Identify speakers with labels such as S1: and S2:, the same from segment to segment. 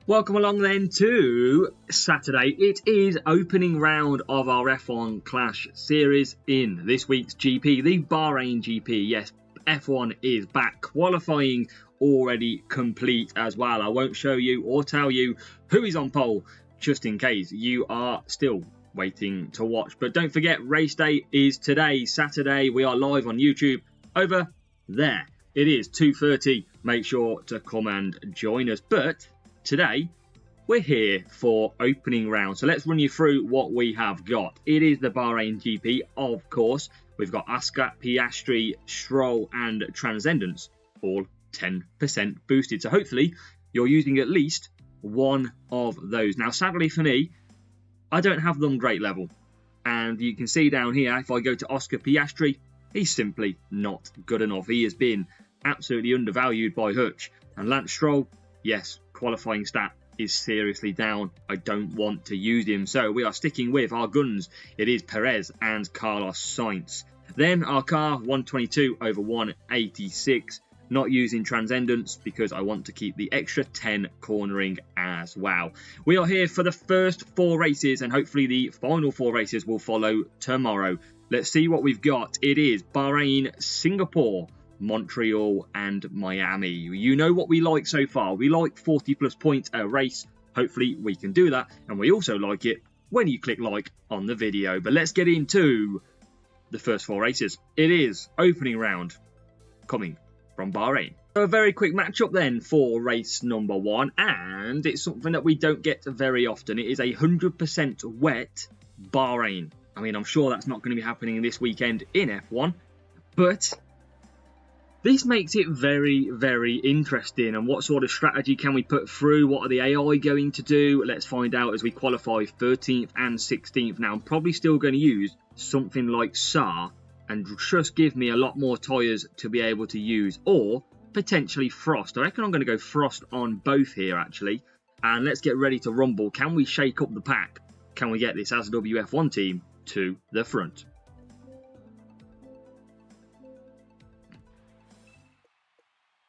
S1: Welcome along then to Saturday. It is opening round of our F1 Clash series in this week's GP, the Bahrain GP. Yes, F1 is back. Qualifying already complete as well. I won't show you or tell you who is on pole, just in case you are still waiting to watch. But don't forget, race day is today, Saturday. We are live on YouTube over there. It is 2:30. Make sure to come and join us. But today, we're here for opening round. So let's run you through what we have got. It is the Bahrain GP, of course. We've got Oscar, Piastri, Stroll, and Transcendence, all 10% boosted. So hopefully, you're using at least one of those. Now, sadly for me, I don't have them great level. And you can see down here, if I go to Oscar Piastri, he's simply not good enough. He has been absolutely undervalued by Hutch. And Lance Stroll, yes, qualifying stat is seriously down. I don't want to use him. So we are sticking with our guns. It is Perez and Carlos Sainz. Then our car, 122 over 186. Not using Transcendence because I want to keep the extra 10 cornering as well. We are here for the first 4 races and hopefully the final 4 races will follow tomorrow. Let's see what we've got. It is Bahrain, Singapore, Montreal and Miami. You know what we like so far. We like 40 plus points a race. Hopefully we can do that. And we also like it when you click like on the video. But let's get into the first 4 races. It is opening round coming from Bahrain. So a very quick matchup then for race number 1. And it's something that we don't get very often. It is 100% wet Bahrain. I mean, I'm sure that's not going to be happening this weekend in F1. But this makes it very, very interesting. And what sort of strategy can we put through? What are the AI going to do? Let's find out as we qualify 13th and 16th. Now, I'm probably still going to use something like SAR and just give me a lot more tyres to be able to use. Or potentially Frost. I reckon I'm going to go Frost on both here, actually. And let's get ready to rumble. Can we shake up the pack? Can we get this as a WF1 team to the front?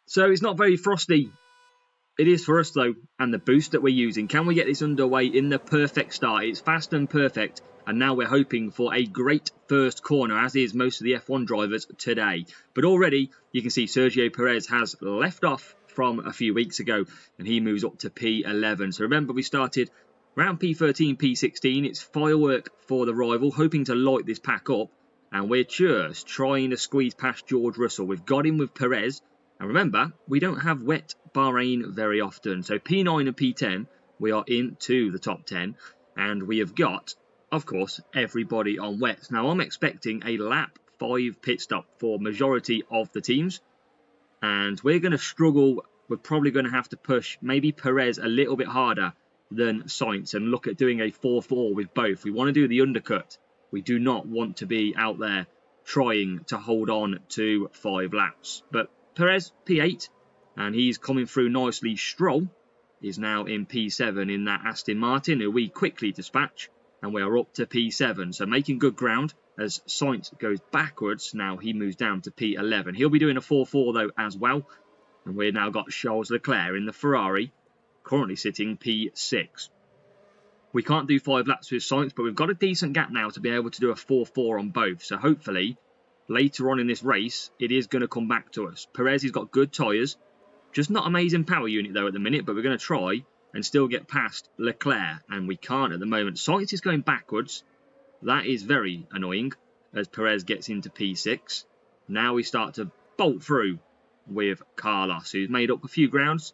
S1: So it's not very frosty. It is for us though, and the boost that we're using. Can we get this underway in the perfect start? It's fast and perfect, and now we're hoping for a great first corner, as is most of the F1 drivers today. But already, you can see Sergio Perez has left off from a few weeks ago, and he moves up to P11. So remember, we started around P13, P16. It's firework for the rival, hoping to light this pack up, and we're just trying to squeeze past George Russell. We've got him with Perez. And remember, we don't have wet Bahrain very often. So P9 and P10, we are into the top 10. And we have got, of course, everybody on wets. Now, I'm expecting a lap 5 pit stop for majority of the teams. And we're going to struggle. We're probably going to have to push maybe Perez a little bit harder than Sainz and look at doing a 4-4 with both. We want to do the undercut. We do not want to be out there trying to hold on to 5 laps. But Perez, P8, and he's coming through nicely. Stroll is now in P7 in that Aston Martin, who we quickly dispatch, and we are up to P7. So making good ground as Sainz goes backwards. Now he moves down to P11. He'll be doing a 4-4 though as well. And we've now got Charles Leclerc in the Ferrari, currently sitting P6. We can't do 5 laps with Sainz, but we've got a decent gap now to be able to do a 4-4 on both. So hopefully, later on in this race, it is going to come back to us. Perez has got good tyres. Just not amazing power unit, though, at the minute. But we're going to try and still get past Leclerc. And we can't at the moment. Sainz is going backwards. That is very annoying as Perez gets into P6. Now we start to bolt through with Carlos, who's made up a few grounds.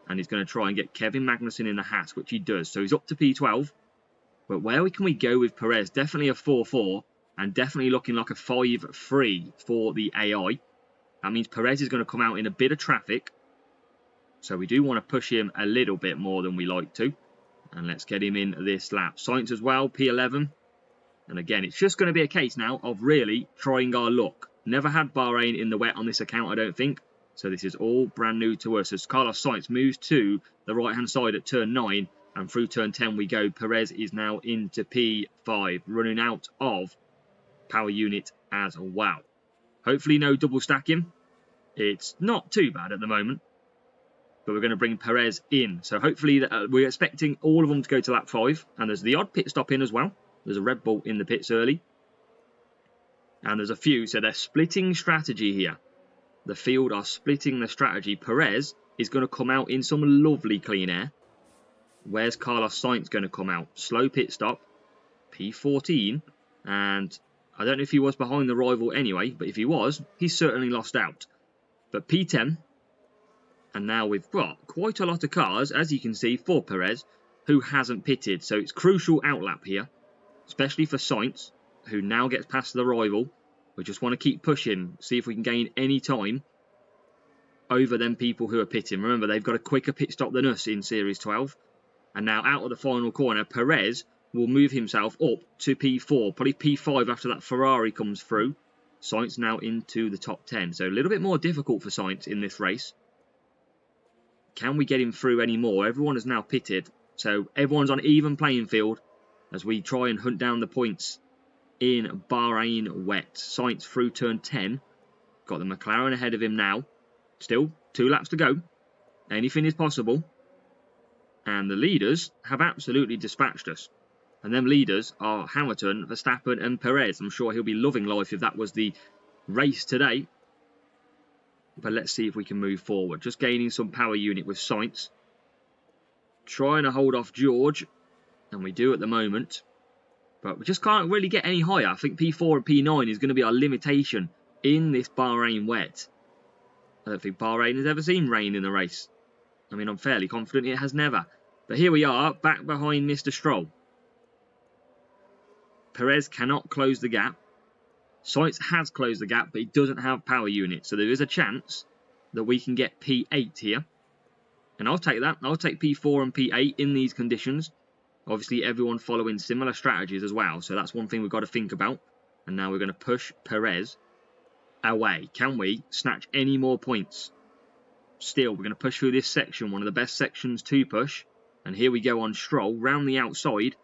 S1: And he's going to try and get Kevin Magnussen in the hat, which he does. So he's up to P12. But where can we go with Perez? Definitely a 4-4. And definitely looking like a 5-3 for the AI. That means Perez is going to come out in a bit of traffic. So we do want to push him a little bit more than we like to. And let's get him in this lap. Sainz as well, P11. And again, it's just going to be a case now of really trying our luck. Never had Bahrain in the wet on this account, I don't think. So this is all brand new to us. As Carlos Sainz moves to the right-hand side at turn 9. And through turn 10 we go. Perez is now into P5. Running out of power unit as well. Hopefully no double stacking. It's not too bad at the moment. but we're going to bring Perez in. So hopefully we're expecting all of them to go to lap 5. And there's the odd pit stop in as well. There's a Red Bull in the pits early. And there's a few. So they're splitting strategy here. The field are splitting the strategy. Perez is going to come out in some lovely clean air. Where's Carlos Sainz going to come out? Slow pit stop. P14. And I don't know if he was behind the rival anyway. But if he was, he's certainly lost out. But P10. And now we've got quite a lot of cars, as you can see, for Perez, who hasn't pitted. So it's crucial outlap here, especially for Sainz, who now gets past the rival. We just want to keep pushing, see if we can gain any time over them people who are pitting. Remember, they've got a quicker pit stop than us in Series 12. And now out of the final corner, Perez will move himself up to P4, probably P5 after that Ferrari comes through. Sainz now into the top 10. So a little bit more difficult for Sainz in this race. Can we get him through any more? Everyone has now pitted. So everyone's on even playing field as we try and hunt down the points in Bahrain Wet. Sainz through turn 10. Got the McLaren ahead of him now. Still 2 laps to go. Anything is possible. And the leaders have absolutely dispatched us. And them leaders are Hamilton, Verstappen and Perez. I'm sure he'll be loving life if that was the race today. But let's see if we can move forward. Just gaining some power unit with Sainz. Trying to hold off George. And we do at the moment. But we just can't really get any higher. I think P4 and P9 is going to be our limitation in this Bahrain Wet. I don't think Bahrain has ever seen rain in the race. I mean, I'm fairly confident it has never. But here we are, back behind Mr. Stroll. Perez cannot close the gap. Sainz has closed the gap, but he doesn't have power units. So there is a chance that we can get P8 here. And I'll take that. I'll take P4 and P8 in these conditions. Obviously, everyone following similar strategies as well. So that's one thing we've got to think about. And now we're going to push Perez away. Can we snatch any more points? Still, we're going to push through this section. One of the best sections to push. And here we go on Stroll. Round the outside.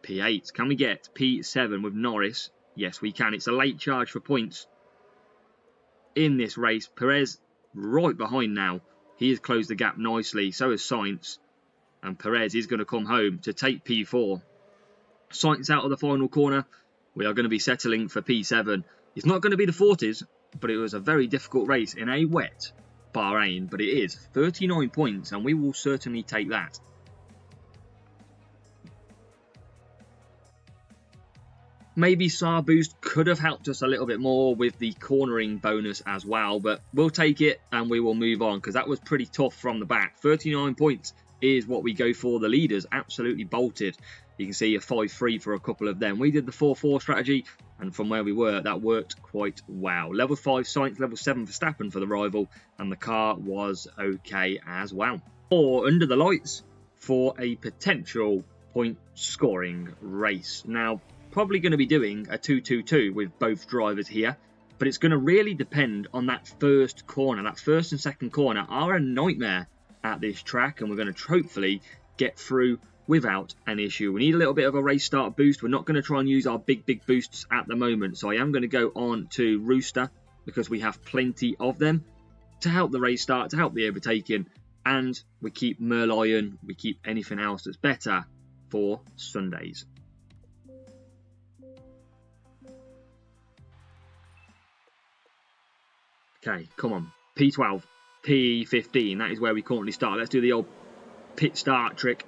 S1: P8. Can we get P7 with Norris? Yes, we can. It's a late charge for points in this race. Perez right behind now. He has closed the gap nicely. So has Sainz. And Perez is going to come home to take P4. Sainz out of the final corner. We are going to be settling for P7. It's not going to be the 40s, but it was a very difficult race in a wet Bahrain. But it is 39 points, and we will certainly take that. Maybe SAR boost could have helped us a little bit more with the cornering bonus as well, but we'll take it and we will move on because that was pretty tough from the back. 39 points is what we go for. The leaders absolutely bolted. You can see a 5-3 for a couple of them. We did the 4-4 strategy, and from where we were, that worked quite well. Level 5 Sainz, level 7 Verstappen for the rival, and the car was okay as well. Or under the lights for a potential point scoring race. Now, probably going to be doing a 2-2-2 with both drivers here, but it's going to really depend on that first corner. That first and second corner are a nightmare at this track, and we're going to hopefully get through without an issue. We need a little bit of a race start boost. We're not going to try and use our big boosts at the moment, so I am going to go on to Rooster because we have plenty of them to help the race start, to help the overtaking, and we keep Merlion, we keep anything else that's better for Sundays. Okay, come on. P12, P15. That is where we currently start. Let's do the old pit start trick.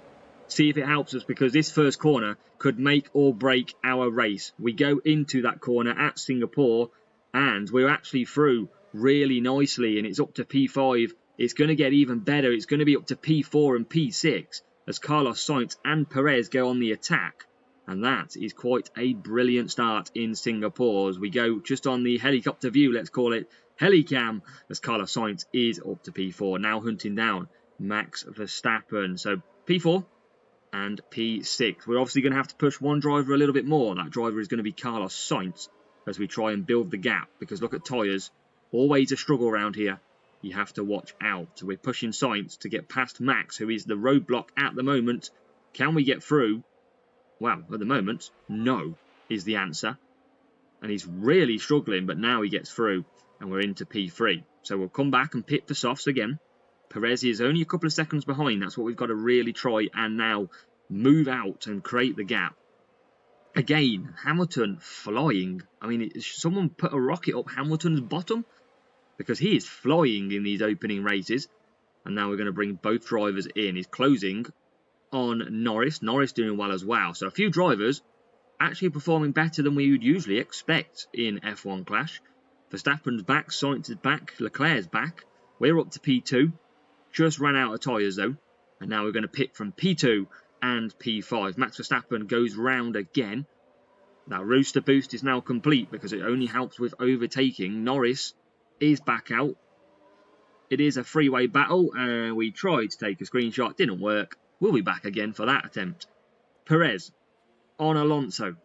S1: See if it helps us, because this first corner could make or break our race. We go into that corner at Singapore and we're actually through really nicely, and it's up to P5. It's going to get even better. It's going to be up to P4 and P6 as Carlos Sainz and Perez go on the attack. And that is quite a brilliant start in Singapore as we go just on the helicopter view, let's call it Helicam, as Carlos Sainz is up to P4, now hunting down Max Verstappen. So P4 and P6. We're obviously going to have to push one driver a little bit more. That driver is going to be Carlos Sainz as we try and build the gap, because look at tyres. Always a struggle around here. You have to watch out. So we're pushing Sainz to get past Max, who is the roadblock at the moment. Can we get through? Well, at the moment, no is the answer. And he's really struggling, but now he gets through and we're into P3. So we'll come back and pit for softs again. Perez is only a couple of seconds behind. That's what we've got to really try and now move out and create the gap. Again, Hamilton flying. I mean, someone put a rocket up Hamilton's bottom because he is flying in these opening races. And now we're going to bring both drivers in. He's closing on Norris. Norris doing well as well. So a few drivers actually performing better than we would usually expect in F1 Clash. Verstappen's back, Sainz is back, Leclerc's back. We're up to P2. Just ran out of tyres though. And now we're going to pit from P2 and P5. Max Verstappen goes round again. That rooster boost is now complete because it only helps with overtaking. Norris is back out. It is a three-way battle and we tried to take a screenshot. Didn't work. We'll be back again for that attempt. Perez on Alonso.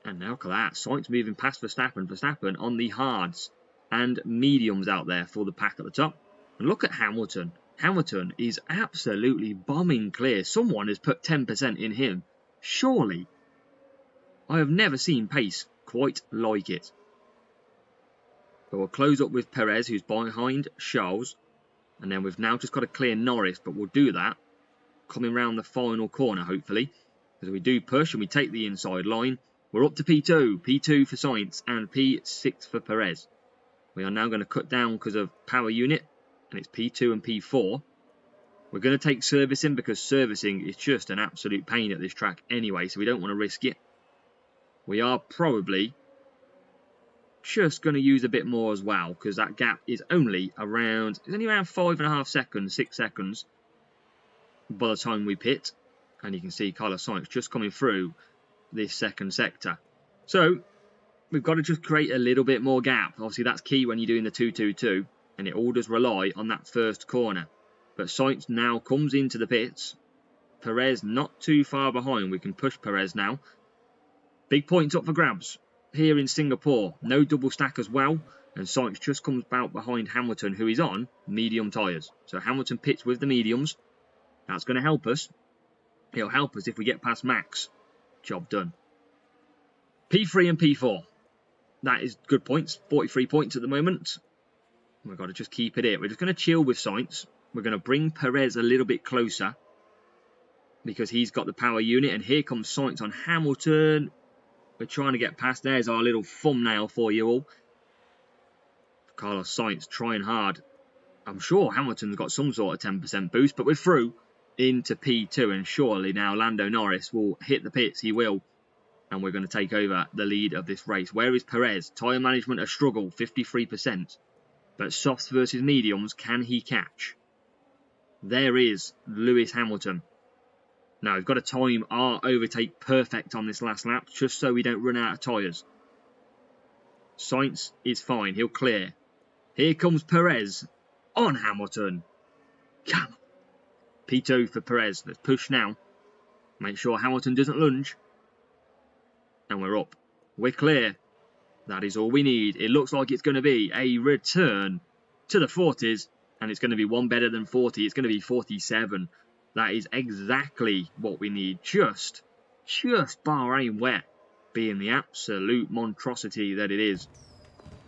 S1: And now look at that. Sainz moving past Verstappen. Verstappen on the hards and mediums out there for the pack at the top. And look at Hamilton. Hamilton is absolutely bombing clear. Someone has put 10% in him. Surely. I have never seen pace quite like it. But we'll close up with Perez, who's behind Charles. And then we've now just got to clear Norris, but we'll do that coming round the final corner, hopefully. Because we do push and we take the inside line. We're up to P2. P2 for Sainz and P6 for Perez. We are now going to cut down because of power unit. And it's P2 and P4. We're going to take servicing because servicing is just an absolute pain at this track anyway. So we don't want to risk it. We are probably just going to use a bit more as well. Because that gap is only around 5.5 seconds, 6 seconds. By the time we pit. And you can see Carlos Sainz just coming through this second sector. So we've got to just create a little bit more gap. Obviously that's key when you're doing the 2-2-2. And it all does rely on that first corner. But Sainz now comes into the pits. Perez not too far behind. We can push Perez now. Big points up for grabs here in Singapore. No double stack as well. And Sainz just comes out behind Hamilton, who is on medium tyres. So Hamilton pits with the mediums. That's going to help us. It'll help us if we get past Max. Job done. P3 and P4. That is good points. 43 points at the moment. We've got to just keep it here. We're just going to chill with Sainz. We're going to bring Perez a little bit closer because he's got the power unit. And here comes Sainz on Hamilton. We're trying to get past. There's our little thumbnail for you all. Carlos Sainz trying hard. I'm sure Hamilton's got some sort of 10% boost, but we're through into P2. And surely now Lando Norris will hit the pits. He will. And we're going to take over the lead of this race. Where is Perez? Tyre management a struggle, 53%. But softs versus mediums, can he catch? There is Lewis Hamilton. Now, we've got to time our overtake perfect on this last lap, just so we don't run out of tyres. Sainz is fine. He'll clear. Here comes Perez on Hamilton. Come on. P2 for Perez. Let's push now. Make sure Hamilton doesn't lunge. And we're up. We're clear. That is all we need. It looks like it's going to be a return to the 40s. And it's going to be one better than 40. It's going to be 47. That is exactly what we need. Just Bahrain Wet being the absolute monstrosity that it is.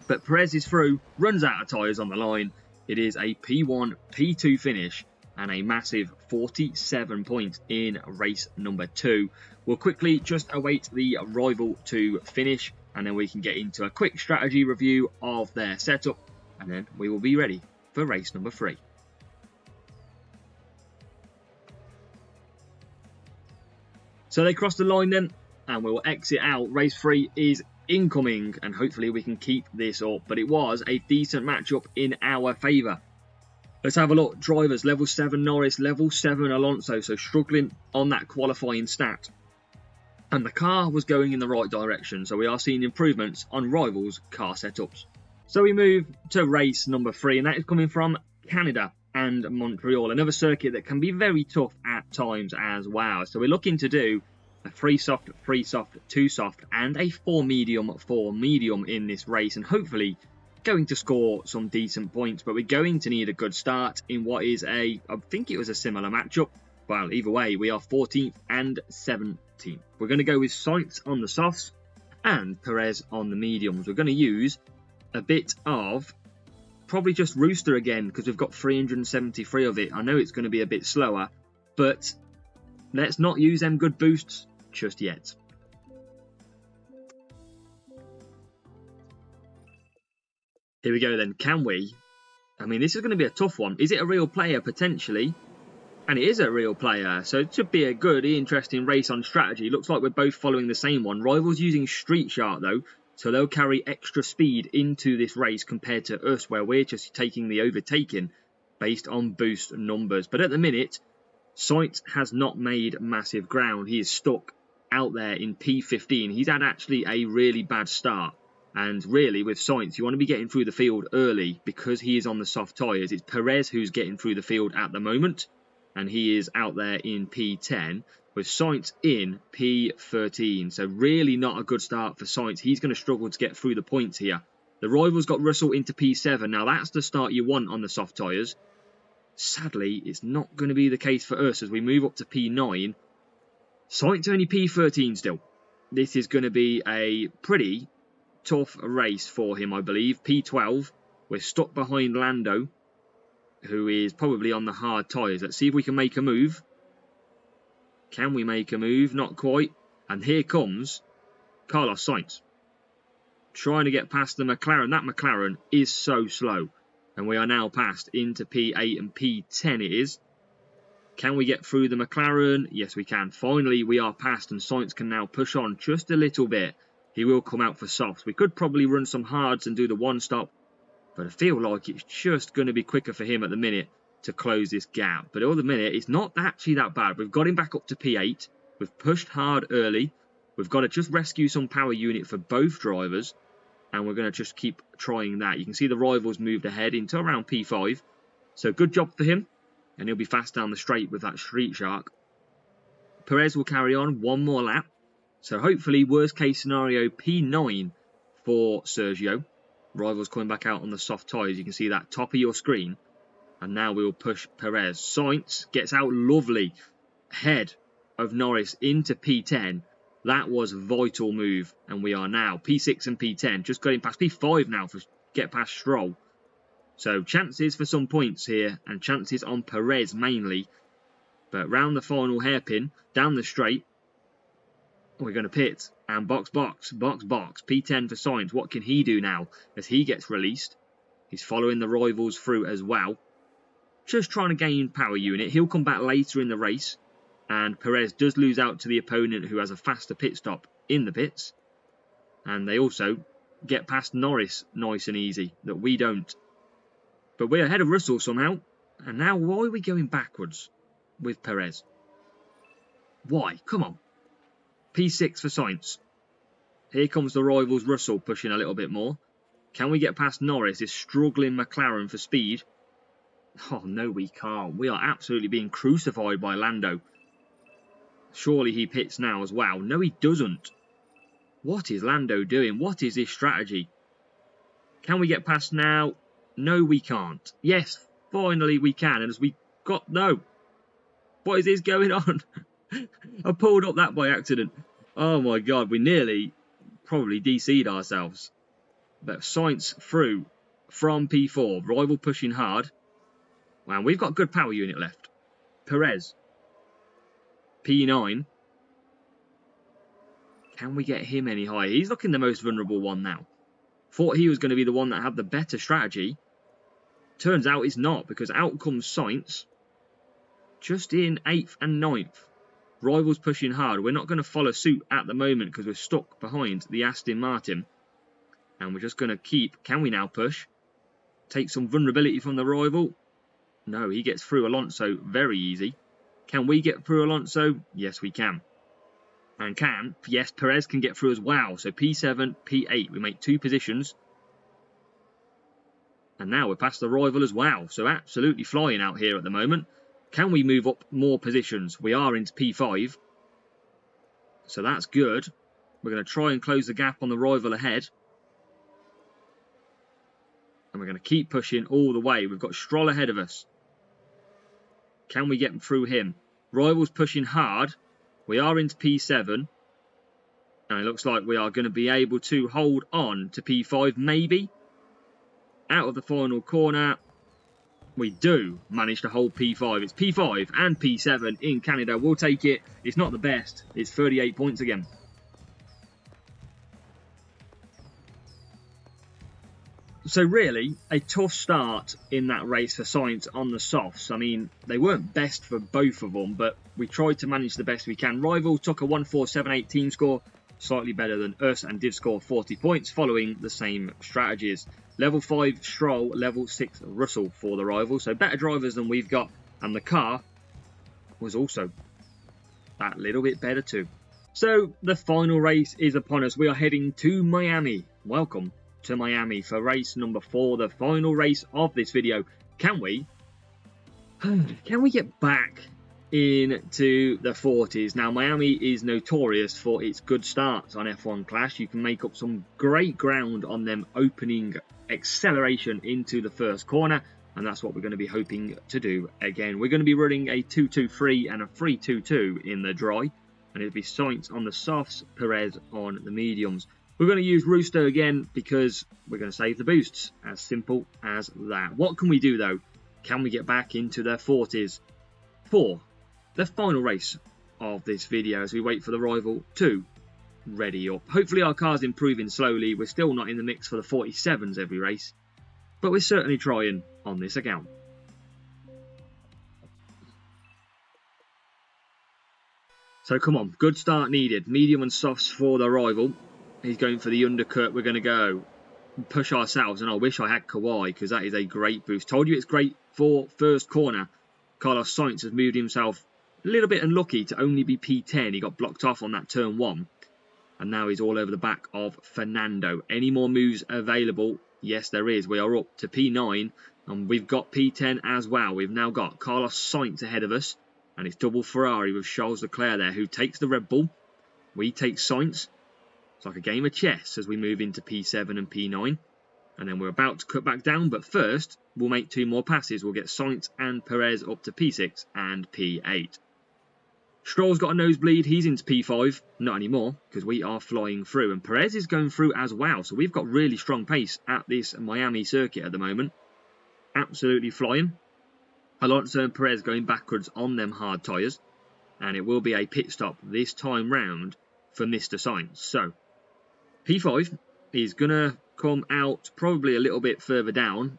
S1: But Perez is through. Runs out of tyres on the line. It is a P1, P2 finish. And a massive 47 points in race number 2. We'll quickly just await the rival to finish. And then we can get into a quick strategy review of their setup. And then we will be ready for race number 3. So they cross the line then. And we will exit out. Race 3 is incoming. And hopefully we can keep this up. But it was a decent matchup in our favour. Let's have a look. Drivers, level 7 Norris, level 7 Alonso. So struggling on that qualifying stat. And the car was going in the right direction. So we are seeing improvements on rivals' car setups. So we move to race number 3. And that is coming from Canada and Montreal. Another circuit that can be very tough at times as well. So we're looking to do a 3 soft, 3 soft, 2 soft and a 4 medium in this race. And hopefully going to score some decent points, but we're going to need a good start in what is I think it was a similar matchup. Well, either way, we are 14th and 17th. We're going to go with Sainz on the softs and Perez on the mediums. We're going to use a bit of probably just Rooster again because we've got 373 of it. I know it's going to be a bit slower, but let's not use them good boosts just yet. Here we go then. Can we? I mean, this is going to be a tough one. Is it a real player? Potentially. And it is a real player, so it should be a good, interesting race on strategy. Looks like we're both following the same one. Rivals using Street Shark, though, so they'll carry extra speed into this race compared to us, where we're just taking the overtaking based on boost numbers. But at the minute, Sight has not made massive ground. He is stuck out there in P15. He's had actually a really bad start. And really, with Sainz, you want to be getting through the field early because he is on the soft tyres. It's Perez who's getting through the field at the moment. And he is out there in P10 with Sainz in P13. So really not a good start for Sainz. He's going to struggle to get through the points here. The rivals got Russell into P7. Now that's the start you want on the soft tyres. Sadly, it's not going to be the case for us as we move up to P9. Sainz only P13 still. This is going to be a pretty tough race for him, I believe. P12. We're stuck behind Lando, who is probably on the hard tyres. Let's see if we can make a move. Can we make a move? Not quite. And here comes Carlos Sainz, trying to get past the McLaren. That McLaren is so slow. And we are now passed into P8 and P10 it is. Can we get through the McLaren? Yes, we can. Finally, we are past and Sainz can now push on just a little bit. He will come out for softs. We could probably run some hards and do the one stop. But I feel like it's just going to be quicker for him at the minute to close this gap. But at the minute, it's not actually that bad. We've got him back up to P8. We've pushed hard early. We've got to just rescue some power unit for both drivers. And we're going to just keep trying that. You can see the rivals moved ahead into around P5. So good job for him. And he'll be fast down the straight with that Street Shark. Perez will carry on one more lap. So hopefully, worst case scenario, P9 for Sergio. Rivals coming back out on the soft tyres. You can see that top of your screen. And now we'll push Perez. Sainz gets out lovely. Ahead of Norris into P10. That was a vital move. And we are now P6 and P10. Just getting past P5 now for get past Stroll. So chances for some points here. And chances on Perez mainly. But round the final hairpin. Down the straight. We're going to pit. And box. P10 for Sainz. What can he do now as he gets released? He's following the rivals through as well. Just trying to gain power unit. He'll come back later in the race. And Perez does lose out to the opponent who has a faster pit stop in the pits. And they also get past Norris nice and easy. That we don't. But we're ahead of Russell somehow. And now why are we going backwards with Perez? Why? Come on. P6 for Sainz. Here comes the rivals Russell pushing a little bit more. Can we get past Norris, this struggling McLaren for speed? Oh, no, we can't. We are absolutely being crucified by Lando. Surely he pits now as well. No, he doesn't. What is Lando doing? What is his strategy? Can we get past now? No, we can't. Yes, finally we can. And as we got... No. What is this going on? I pulled up that by accident. Oh my god, we nearly probably DC'd ourselves. But Sainz through from P4. Rival pushing hard. Wow, we've got good power unit left. Perez. P9. Can we get him any higher? He's looking the most vulnerable one now. Thought he was going to be the one that had the better strategy. Turns out it's not, because out comes Sainz. Just in 8th and 9th. Rivals pushing hard. We're not going to follow suit at the moment because we're stuck behind the Aston Martin. And we're just going to keep... Can we now push? Take some vulnerability from the rival. No, he gets through Alonso very easy. Can we get through Alonso? Yes, we can. And can... Yes, Perez can get through as well. So P7, P8. We make 2 positions. And now we're past the rival as well. So absolutely flying out here at the moment. Can we move up more positions? We are into P5. So that's good. We're going to try and close the gap on the rival ahead. And we're going to keep pushing all the way. We've got Stroll ahead of us. Can we get through him? Rivals pushing hard. We are into P7. And it looks like we are going to be able to hold on to P5 maybe. Out of the final corner, we do manage to hold P5. It's P5 and P7 in Canada. We'll take it. It's not the best. It's 38 points again. So really, a tough start in that race for Science on the softs. I mean, they weren't best for both of them, but we tried to manage the best we can. Rival took a 1-4-7-8 team score, slightly better than us, and did score 40 points following the same strategies. Level 5 Stroll, level 6 Russell for the Rival, so better drivers than we've got, and the car was also that little bit better too. So the final race is upon us. We are heading to Miami. Welcome to Miami for race number 4, the final race of this video. Can we get back into the 40s? Now, Miami is notorious for its good starts on F1 Clash. You can make up some great ground on them opening acceleration into the first corner, and that's what we're going to be hoping to do again. We're going to be running a 2-2-3 and a 3-2-2 in the dry, and it'll be Sainz on the softs, Perez on the mediums. We're going to use Rooster again because we're going to save the boosts. As simple as that. What can we do though? Can we get back into the 40s for the final race of this video as we wait for the Rival to ready up? Hopefully our car's improving slowly. We're still not in the mix for the 47s every race, but we're certainly trying on this account. So come on, good start needed. Medium and softs for the Rival. He's going for the undercut. We're going to go push ourselves, and I wish I had Kawhi because that is a great boost. Told you it's great for first corner. Carlos Sainz has moved himself a little bit unlucky to only be P10. He got blocked off on that turn 1, and now he's all over the back of Fernando. Any more moves available? Yes, there is. We are up to P9, and we've got P10 as well. We've now got Carlos Sainz ahead of us, and it's double Ferrari with Charles Leclerc there, who takes the Red Bull. We take Sainz. It's like a game of chess as we move into P7 and P9. And then we're about to cut back down, but first we'll make 2 more passes. We'll get Sainz and Perez up to P6 and P8. Stroll's got a nosebleed. He's into P5. Not anymore, because we are flying through. And Perez is going through as well. So we've got really strong pace at this Miami circuit at the moment. Absolutely flying. Alonso and Perez going backwards on them hard tyres. And it will be a pit stop this time round for Mr. Sainz. So P5 is going to come out probably a little bit further down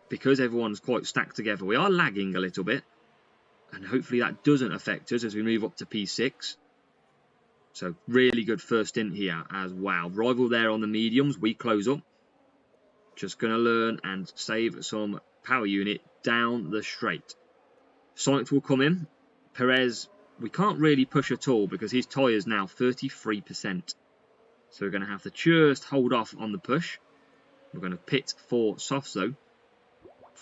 S1: because everyone's quite stacked together. We are lagging a little bit, and hopefully that doesn't affect us as we move up to P6. So really good first stint here as well. Rival there on the mediums. We close up. Just going to learn and save some power unit down the straight. Sainz will come in. Perez, we can't really push at all because his tyre's now 33%. So we're going to have to just hold off on the push. We're going to pit for softs though.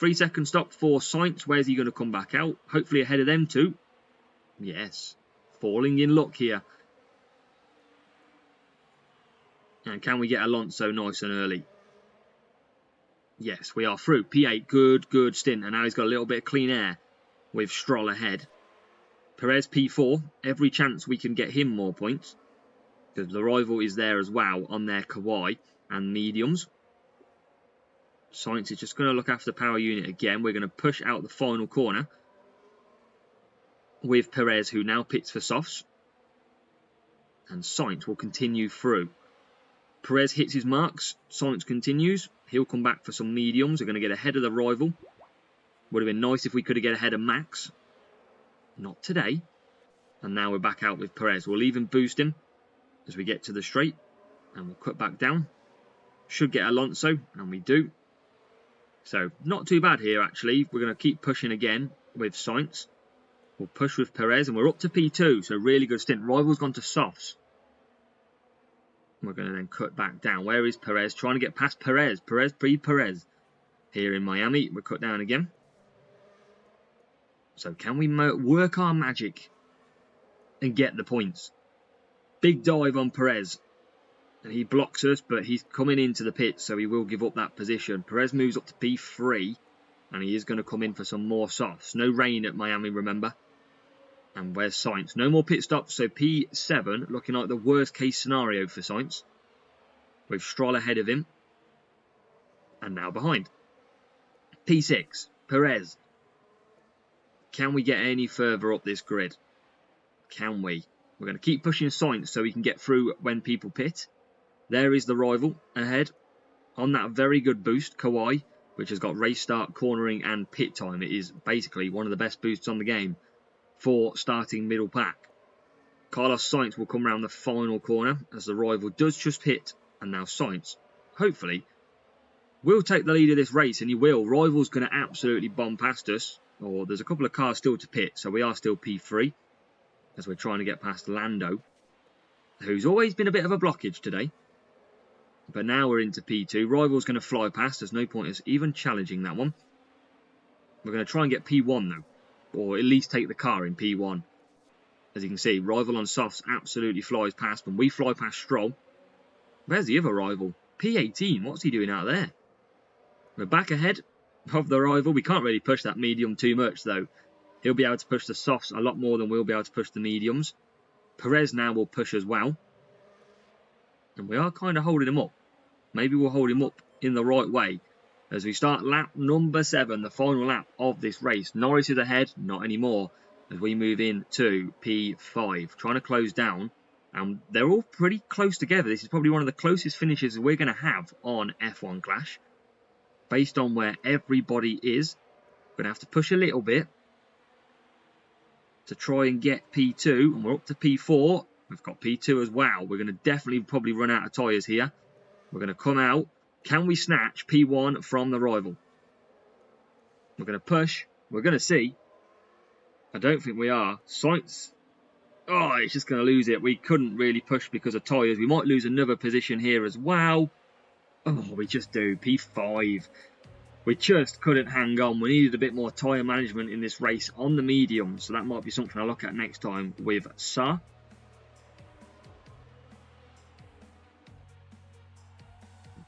S1: 3-second stop for Sainz. Where's he going to come back out? Hopefully ahead of them too. Yes. Falling in luck here. And can we get Alonso nice and early? Yes, we are through. P8, good stint. And now he's got a little bit of clean air with Stroll ahead. Perez P4. Every chance we can get him more points, because the Rival is there as well on their Kawhi and mediums. Sainz is just going to look after the power unit again. We're going to push out the final corner with Perez, who now pits for softs. And Sainz will continue through. Perez hits his marks. Sainz continues. He'll come back for some mediums. We're going to get ahead of the Rival. Would have been nice if we could have get ahead of Max. Not today. And now we're back out with Perez. We'll even boost him as we get to the straight, and we'll cut back down. Should get Alonso, and we do. So not too bad here actually. We're going to keep pushing again with Sainz. We'll push with Perez, and we're up to P2, so really good stint. Rival's gone to softs. We're going to then cut back down. Where is Perez? Trying to get past Perez. Perez here in Miami. We're cut down again. So can we work our magic and get the points? Big dive on Perez. And he blocks us, but he's coming into the pit, so he will give up that position. Perez moves up to P3, and he is going to come in for some more softs. No rain at Miami, remember. And where's Sainz? No more pit stops, so P7, looking like the worst case scenario for Sainz, with Stroll ahead of him. and now behind. P6, Perez. Can we get any further up this grid? Can we? We're going to keep pushing Sainz so we can get through when people pit. There is the rival ahead. On that very good boost, Kawhi, which has got race start, cornering and pit time. It is basically one of the best boosts on the game for starting middle pack. Carlos Sainz will come around the final corner as the rival does just hit. And now Sainz, hopefully, will take the lead of this race, and he will. Rival's going to absolutely bomb past us. Or there's a couple of cars still to pit, so we are still P3 as we're trying to get past Lando, who's always been a bit of a blockage today. But now we're into P2. Rival's going to fly past. There's no point us even challenging that one. We're going to try and get P1 though, or at least take the car in P1. As you can see, Rival on softs absolutely flies past, and we fly past Stroll. Where's the other rival? P18, what's he doing out there? We're back ahead of the rival. We can't really push that medium too much though. He'll be able to push the softs a lot more than we'll be able to push the mediums. Perez now will push as well. And we are kind of holding him up. Maybe we'll hold him up in the right way as we start lap number 7, the final lap of this race. Norris is ahead, not anymore, as we move into P5, trying to close down. And they're all pretty close together. This is probably one of the closest finishes we're going to have on F1 Clash. Based on where everybody is, we're going to have to push a little bit to try and get P2. And we're up to P4. We've got P2 as well. We're going to definitely probably run out of tyres here. We're going to come out. Can we snatch P1 from the rival? We're going to push. We're going to see. I don't think we are. Sainz. Oh, it's just going to lose it. We couldn't really push because of tyres. We might lose another position here as well. Oh, we just do. P5. We just couldn't hang on. We needed a bit more tyre management in this race on the medium. So that might be something I'll look at next time with Sa.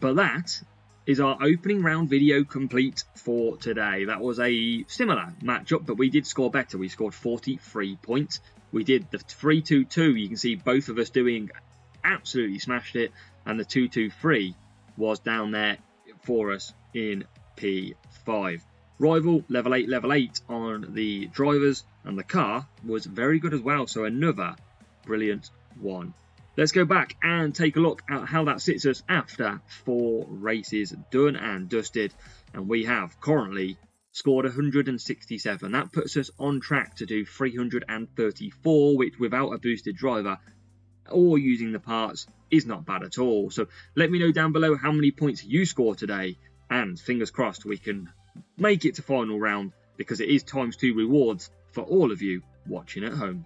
S1: But that is our opening round video complete for today. That was a similar matchup, but we did score better. We scored 43 points. We did the 3-2-2. You can see both of us doing absolutely smashed it. And the 2-2-3 was down there for us in P5. Rival, level 8 on the drivers. And the car was very good as well. So another brilliant one. Let's go back and take a look at how that sits us after 4 races done and dusted. And we have currently scored 167. That puts us on track to do 334, which without a boosted driver or using the parts is not bad at all. So let me know down below how many points you score today. And fingers crossed we can make it to final round, because it is ×2 rewards for all of you watching at home.